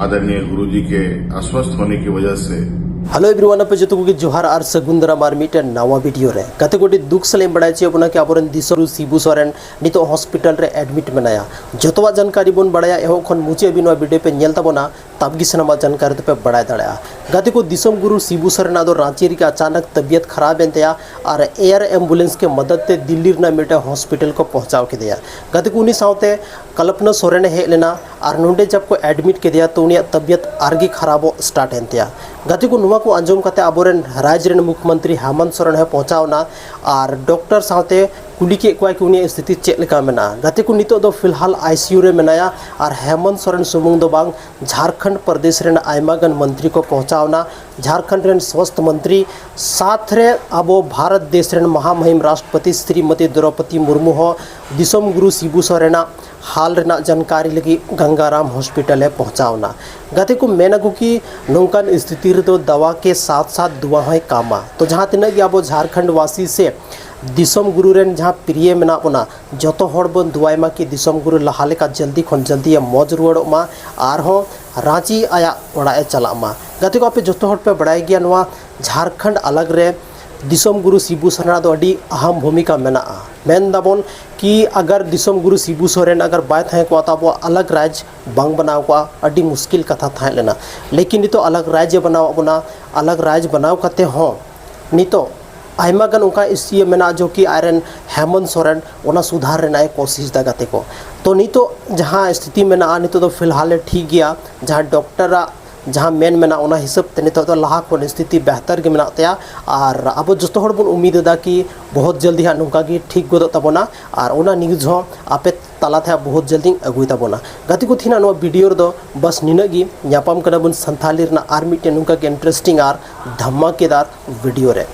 आदरणीय गुरुजी के अस्वस्थ होने की वजह से हेलो एवरीवन पे जो को जोहार और सगुन दाराम और मिटे नवा वीडियो रे कते गोटी दुख सलेम बड़ाई चे अपना के आबरन दिसरु शिबू सोरेन नितो हॉस्पिटल रे एडमिट मेनाया जतवा जानकारी बन बड़ाया एहो खन मुचे बिनो वीडियो पे नेल तबना तबगी सनमा जानकारी पे बड़ाय दड़या गति को दिसम गुरु शिबू सोरेन आदो रांची रे अचानक तबियत खराब एनतया और एयर एम्बुलेंस के मदद ते दिल्ली ना मिटे हॉस्पिटल को पहुंचाव के दिया गति को उनी सावते कल्पना सोरेन हे लेना और नोंडे जब को एडमिट के दिया तो उनिया तबियत आरगी खराबो स्टार्ट एनतया गति को नुमा को अंजम कते आबोरेन राज्य रेन मुख्यमंत्री हेमंत सोरेन है पहुंचावना और डॉक्टर साथे कुली के कोई की उनी स्थिति चेक लेका मेना गति को नितो दो फिलहाल आईसीयू रे मेनाया और हेमंत सोरेन सुमुंग दो बांग झारखंड प्रदेश रेन आयमागन मंत्री को पहुंचावना झारखंड रेन स्वास्थ्य मंत्री साथ रे अबो भारत देश रेन महामहिम राष्ट्रपति श्रीमती द्रौपदी मुर्मू हो दिसम गुरु शिबू सोरेना हाल रेना जानकारी लगी गंगाराम हॉस्पिटल है पहुंचावना गति को मेनगु की नौकान स्थिति रे तो दवा के साथ साथ दुआ है कामा तो जहाँ तिना कि अब झारखंड वासी से दिसम गुरु रेन जहाँ प्रिय मेना बना जतो हड़ बन दुआमा कि दिसम गुरु लहाले का जल्दी खन जल्दी मौज रुआड़मा और हो रांची आया ओड़ा चलामा गति को आपे जतो हड़ पे बड़ाई गया नवा झारखंड अलग रे दिसम गुरु शिबू सोरेन दो अड़ी अहम भूमिका मेना मेन दाबन कि अगर दिसम गुरु शिबू सोरेन अगर बाय थाए को तब अलग राज्य बांग बनाव को अड़ी मुश्किल कथा थाए लेना लेकिन नितो अलग राज्य बनाव बना अलग राज्य बनाव कते हो नितो आयमा गन उनका इसी मेना जो कि आयरन हेमंत सोरेन ओना सुधार रेना कोशिश दा गते को तो नितो जहाँ स्थिति में ना नितो तो फिलहाल ठीक गया जहाँ डॉक्टर जहाँ मेन मेना ओना हिसाब ते नितो तो लाहा को स्थिति बेहतर के मेना तया और अब जो हड़ बन उम्मीद दा कि बहुत जल्दी हाँ नुका की ठीक गोद तबना और ओना न्यूज हो आपे तला थे बहुत जल्दी अगुई तबना गति को थीना नो वीडियो दो बस निनगी न्यापाम कना बन संथाली रना आर मिटे नुका के इंटरेस्टिंग और धमाकेदार वीडियो रे।